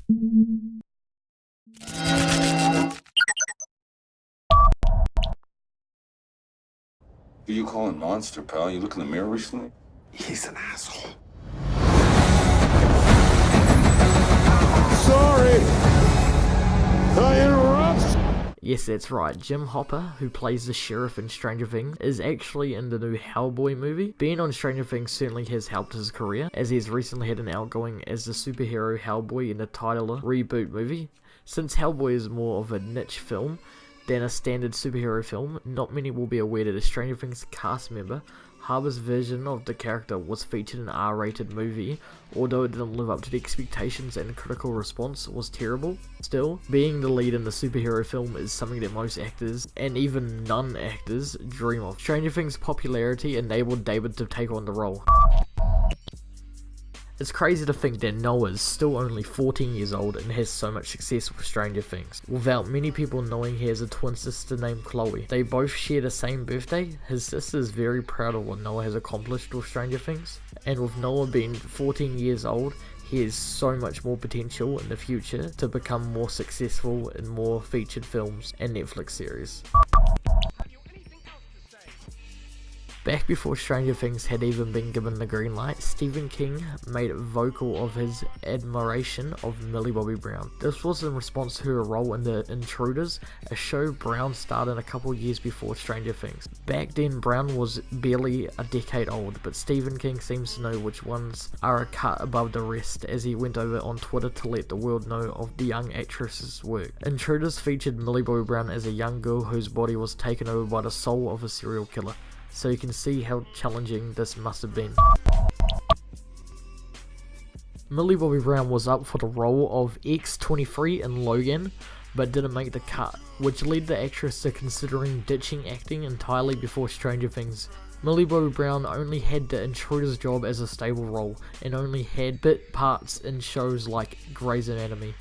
Who you calling monster, pal? You look in the mirror recently? He's an asshole. Sorry, I interrupt. Yes, that's right. Jim Hopper, who plays the sheriff in Stranger Things, is actually in the new Hellboy movie. Being on Stranger Things certainly has helped his career, as he has recently had an outgoing as the superhero Hellboy in the Tyler reboot movie. Since Hellboy is more of a niche film than a standard superhero film, not many will be aware that a Stranger Things cast member, Harper's version of the character was featured in an R-rated movie. Although it didn't live up to the expectations and the critical response was terrible. Still, being the lead in the superhero film is something that most actors, and even non-actors, dream of. Stranger Things' popularity enabled David to take on the role. It's crazy to think that Noah is still only 14 years old and has so much success with Stranger Things, without many people knowing he has a twin sister named Chloe. They both share the same birthday. His sister is very proud of what Noah has accomplished with Stranger Things, and with Noah being 14 years old, he has so much more potential in the future to become more successful in more featured films and Netflix series. Back before Stranger Things had even been given the green light, Stephen King made it vocal of his admiration of Millie Bobby Brown. This was in response to her role in The Intruders, a show Brown started a couple years before Stranger Things. Back then, Brown was barely a decade old, but Stephen King seems to know which ones are a cut above the rest, as he went over on Twitter to let the world know of the young actress's work. Intruders featured Millie Bobby Brown as a young girl whose body was taken over by the soul of a serial killer. So you can see how challenging this must have been. Millie Bobby Brown was up for the role of X-23 in Logan, but didn't make the cut, which led the actress to considering ditching acting entirely before Stranger Things. Millie Bobby Brown only had the Intruder's job as a stable role, and only had bit parts in shows like Grey's Anatomy.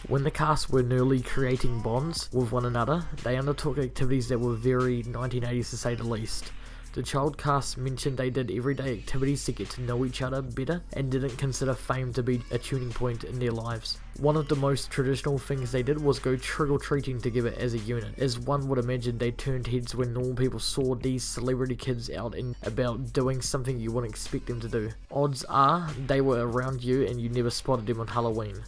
When the cast were newly creating bonds with one another, they undertook activities that were very 1980s to say the least. The child cast mentioned they did everyday activities to get to know each other better and didn't consider fame to be a tuning point in their lives. One of the most traditional things they did was go trick-or-treating together as a unit. As one would imagine, they turned heads when normal people saw these celebrity kids out and about doing something you wouldn't expect them to do. Odds are they were around you and you never spotted them on Halloween.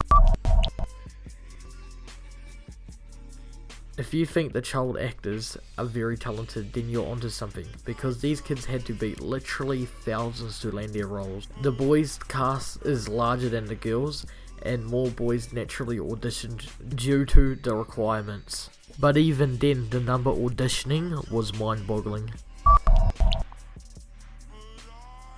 If you think the child actors are very talented, then you're onto something, because these kids had to beat literally thousands to land their roles. The boys' cast is larger than the girls, and more boys naturally auditioned due to the requirements. But even then, the number auditioning was mind-boggling.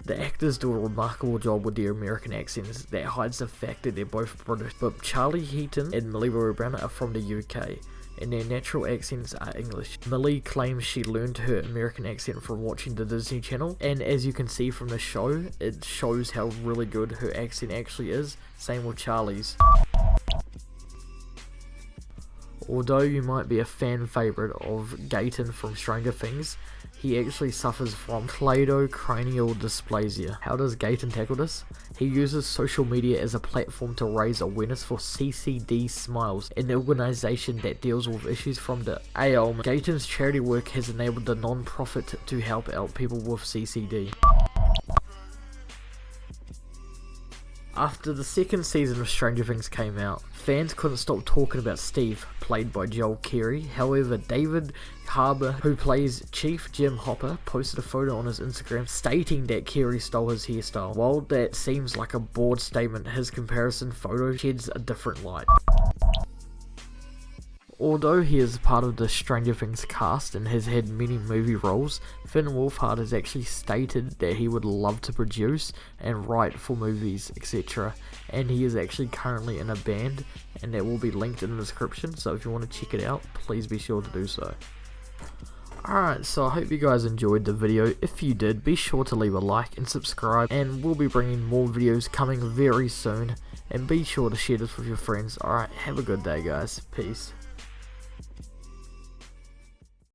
The actors do a remarkable job with their American accents that hides the fact that they're both British, but Charlie Heaton and Millie Bobby Brown are from the UK, and their natural accents are English. Millie claims she learned her American accent from watching the Disney Channel, and as you can see from the show, it shows how really good her accent actually is. Same with Charlie's. Although you might be a fan favourite of Gaten from Stranger Things, he actually suffers from cleidocranial dysplasia. How does Gaten tackle this? He uses social media as a platform to raise awareness for CCD Smiles, an organisation that deals with issues from the ailment. Gaten's charity work has enabled the non-profit to help out people with CCD. After the second season of Stranger Things came out, fans couldn't stop talking about Steve, played by Joel Carey. However, David Harbour, who plays Chief Jim Hopper, posted a photo on his Instagram stating that Carey stole his hairstyle. While that seems like a broad statement, his comparison photo sheds a different light. Although he is part of the Stranger Things cast and has had many movie roles, Finn Wolfhard has actually stated that he would love to produce and write for movies, etc. And he is actually currently in a band, and that will be linked in the description, so if you want to check it out, please be sure to do so. Alright, so I hope you guys enjoyed the video. If you did, be sure to leave a like and subscribe, and we'll be bringing more videos coming very soon. And be sure to share this with your friends. Alright, have a good day guys. Peace.